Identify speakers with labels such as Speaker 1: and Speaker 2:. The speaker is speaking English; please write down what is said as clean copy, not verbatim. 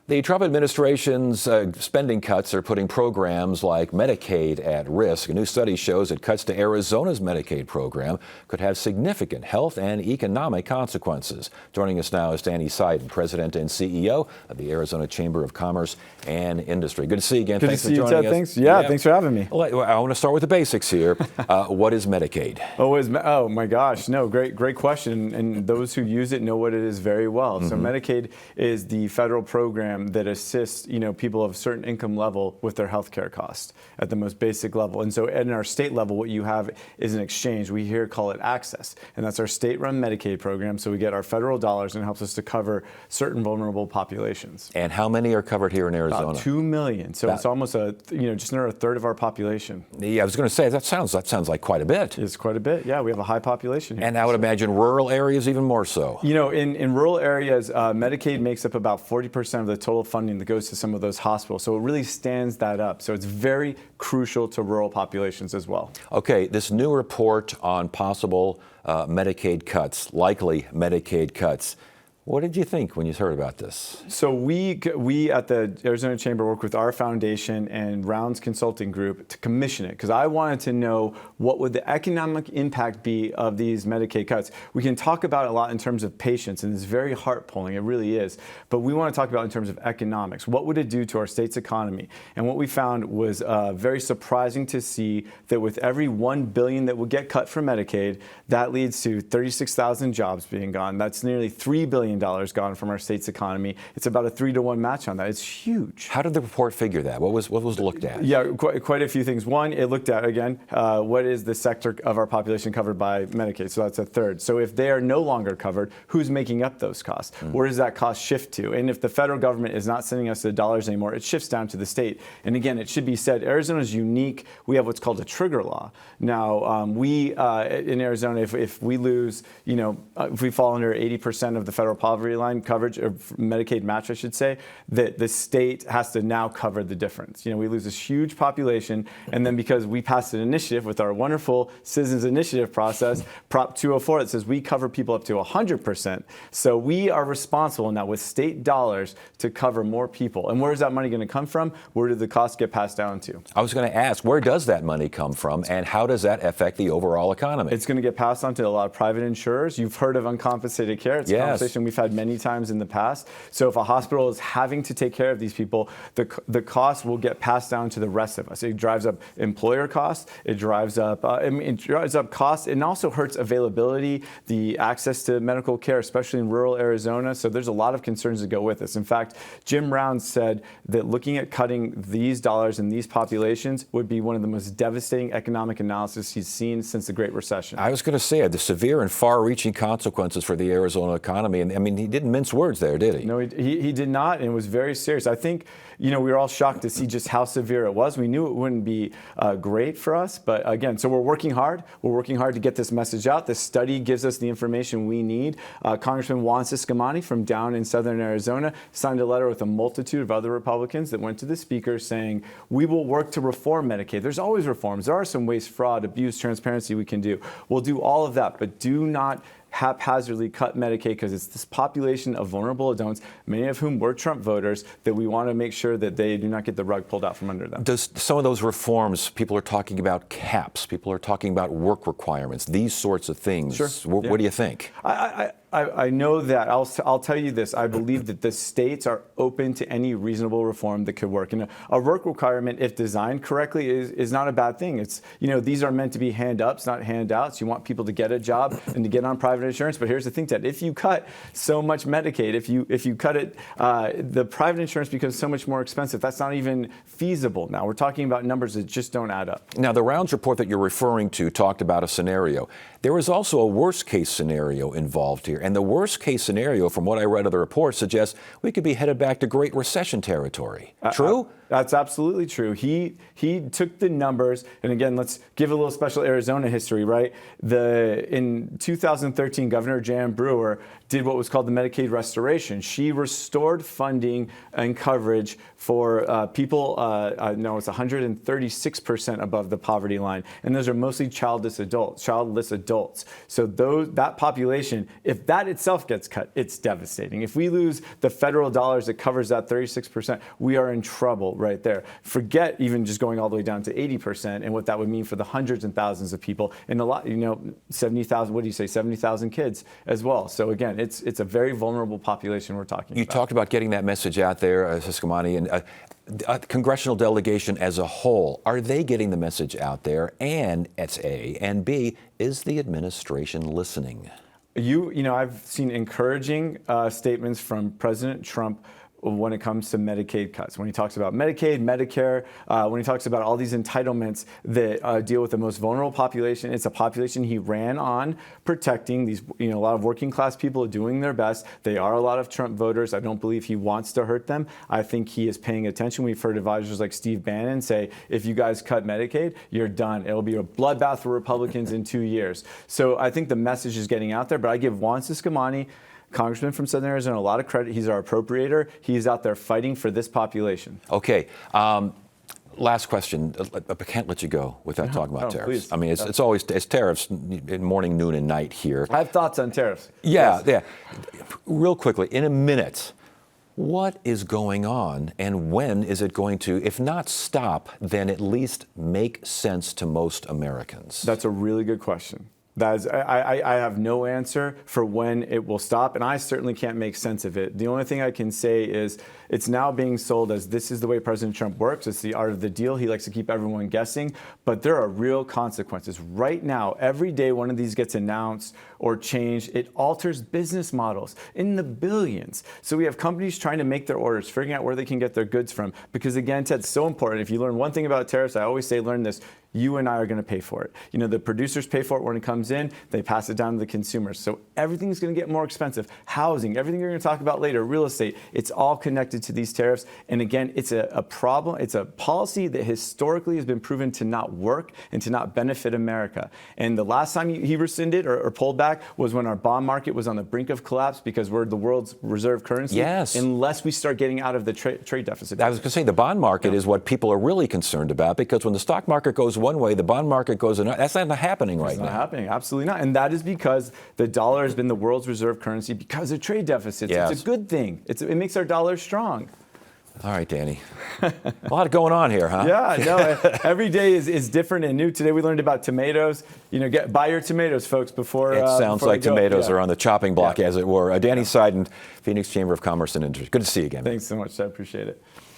Speaker 1: The Trump administration's spending cuts are putting programs like Medicaid at risk. A new study shows that cuts to Arizona's Medicaid program could have significant health and economic consequences. Joining us now is Danny Seiden, President and CEO of the Arizona Chamber of Commerce and Industry. Good to see you again.
Speaker 2: Thanks for joining us. Thanks. Yeah, thanks for having me.
Speaker 1: Well, I want to start with the basics here. What is Medicaid?
Speaker 2: Oh my gosh, no, great question. And those who use it know what it is very well. So Medicaid is the federal program that assists, people of a certain income level with their health care costs at the most basic level. And so at our state level, what you have is an exchange. We here call it Access, and that's our state-run Medicaid program. So we get our federal dollars and it helps us to cover certain vulnerable populations.
Speaker 1: And how many are covered here in Arizona?
Speaker 2: About 2 million. So it's almost just under a third of our population.
Speaker 1: Yeah, I was going to say that sounds like quite a bit.
Speaker 2: It's quite a bit. Yeah, we have a high population here.
Speaker 1: And I would imagine rural areas even more so.
Speaker 2: In rural areas, Medicaid makes up about 40% of the total funding that goes to some of those hospitals. So it really stands that up. So it's very crucial to rural populations as well.
Speaker 1: Okay, this new report on possible Medicaid cuts, likely Medicaid cuts. What did you think when you heard about this?
Speaker 2: So we at the Arizona Chamber work with our foundation and Rounds Consulting Group to commission it, because I wanted to know what would the economic impact be of these Medicaid cuts. We can talk about it a lot in terms of patients, and it's very heart-pulling, it really is. But we want to talk about it in terms of economics. What would it do to our state's economy? And what we found was very surprising to see that with every $1 billion that would get cut from Medicaid, that leads to 36,000 jobs being gone. That's nearly $3 billion gone from our state's economy. It's about a 3-to-1 match on that. It's huge.
Speaker 1: How did the report figure that? What was looked at?
Speaker 2: Yeah, quite a few things. One, it looked at, again, what is the sector of our population covered by Medicaid? So that's a third. So if they are no longer covered, who's making up those costs? Where does that cost shift to? And if the federal government is not sending us the dollars anymore, it shifts down to the state. And again, it should be said, Arizona is unique. We have what's called a trigger law. Now, we in Arizona, if we lose, if we fall under 80% of the federal poverty line coverage, or Medicaid match, I should say, that the state has to now cover the difference. We lose this huge population, and then because we passed an initiative with our wonderful Citizens Initiative process, Prop 204, that says we cover people up to 100%. So we are responsible now with state dollars to cover more people. And where is that money going to come from? Where do the costs get passed down to?
Speaker 1: I was going to ask, where does that money come from, and how does that affect the overall economy?
Speaker 2: It's going to get passed on to a lot of private insurers. You've heard of uncompensated care. It's a conversation we've had many times in the past. So if a hospital is having to take care of these people, the cost will get passed down to the rest of us. It drives up employer costs. It drives up costs, and also hurts availability, the access to medical care, especially in rural Arizona. So there's a lot of concerns that go with this. In fact, Jim Rounds said that looking at cutting these dollars in these populations would be one of the most devastating economic analysis he's seen since the Great Recession.
Speaker 1: I was going to say the severe and far-reaching consequences for the Arizona economy. And I mean, he didn't mince words there, did he?
Speaker 2: No, he did not, and it was very serious. I think, we were all shocked to see just how severe it was. We knew it wouldn't be great for us, but again, so we're working hard. We're working hard to get this message out. This study gives us the information we need. Congressman Juan Ciscomani from down in southern Arizona signed a letter with a multitude of other Republicans that went to the speaker saying, we will work to reform Medicaid. There's always reforms. There are some waste, fraud, abuse, transparency we can do. We'll do all of that, but do not haphazardly cut Medicaid, because it's this population of vulnerable adults, many of whom were Trump voters, that we want to make sure that they do not get the rug pulled out from under them.
Speaker 1: Does some of those reforms, people are talking about caps, people are talking about work requirements, these sorts of things.
Speaker 2: Sure.
Speaker 1: What do you think?
Speaker 2: I know that. I'll tell you this. I believe that the states are open to any reasonable reform that could work. And a work requirement, if designed correctly, is not a bad thing. It's, these are meant to be hand-ups, not handouts. You want people to get a job and to get on private insurance. But here's the thing, Ted. If you cut so much Medicaid, if you cut it, the private insurance becomes so much more expensive. That's not even feasible now. We're talking about numbers that just don't add up.
Speaker 1: Now, the Rounds report that you're referring to talked about a scenario. There is also a worst-case scenario involved here. And the worst-case scenario, from what I read of the report, suggests we could be headed back to Great Recession territory. True?
Speaker 2: That's absolutely true. He took the numbers, and again, let's give a little special Arizona history, right? In 2013, Governor Jan Brewer did what was called the Medicaid restoration. She restored funding and coverage for people. No, it's 136% above the poverty line, and those are mostly childless adults. So that population, if that itself gets cut, it's devastating. If we lose the federal dollars that covers that 36%, we are in trouble right there. Forget even just going all the way down to 80% and what that would mean for the hundreds and thousands of people, and a lot, 70,000. What do you say? 70,000 kids as well. So again, it's a very vulnerable population we're talking about.
Speaker 1: You talked about getting that message out there, Ciscomani, and a congressional delegation as a whole. Are they getting the message out there? And it's A. And B, is the administration listening?
Speaker 2: I've seen encouraging statements from President Trump when it comes to Medicaid cuts. When he talks about Medicaid, Medicare, when he talks about all these entitlements that deal with the most vulnerable population, it's a population he ran on protecting. These, a lot of working class people are doing their best. They are a lot of Trump voters. I don't believe he wants to hurt them. I think he is paying attention. We've heard advisors like Steve Bannon say, if you guys cut Medicaid, you're done. It'll be a bloodbath for Republicans in 2 years. So I think the message is getting out there, but I give Juan Ciscomani, Congressman from Southern Arizona, a lot of credit. He's our appropriator. He's out there fighting for this population.
Speaker 1: Okay. Last question. I can't let you go without talking about tariffs.
Speaker 2: Please.
Speaker 1: I mean, it's always tariffs in morning, noon, and night here.
Speaker 2: I have thoughts on tariffs.
Speaker 1: Yeah. Real quickly, in a minute, what is going on and when is it going to, if not stop, then at least make sense to most Americans?
Speaker 2: That's a really good question. I have no answer for when it will stop, and I certainly can't make sense of it. The only thing I can say is it's now being sold as this is the way President Trump works. It's the art of the deal. He likes to keep everyone guessing, but there are real consequences. Right now, every day one of these gets announced or changed, it alters business models in the billions. So we have companies trying to make their orders, figuring out where they can get their goods from, because again, Ted, it's so important. If you learn one thing about tariffs, I always say learn this. You and I are going to pay for it. The producers pay for it when it comes in. They pass it down to the consumers. So everything's going to get more expensive. Housing, everything we're going to talk about later, real estate, it's all connected to these tariffs. And again, it's a problem. It's a policy that historically has been proven to not work and to not benefit America. And the last time he rescinded or pulled back was when our bond market was on the brink of collapse because we're the world's reserve currency.
Speaker 1: Yes.
Speaker 2: Unless we start getting out of the trade deficit.
Speaker 1: I was going to say the bond market is what people are really concerned about, because when the stock market goes one way, the bond market goes another. That's not happening right now.
Speaker 2: It's not happening. Absolutely not. And that is because the dollar has been the world's reserve currency because of trade deficits.
Speaker 1: Yes.
Speaker 2: It's a good thing. It makes our dollar strong.
Speaker 1: All right, Danny. A lot going on here, huh?
Speaker 2: Yeah, no, every day is different and new. Today we learned about tomatoes. Buy your tomatoes, folks, before.
Speaker 1: It sounds like tomatoes are on the chopping block,
Speaker 2: Yeah.
Speaker 1: as it were. Danny Seiden, Phoenix Chamber of Commerce and Industry. Good to see you again.
Speaker 2: Thanks so much. I appreciate it.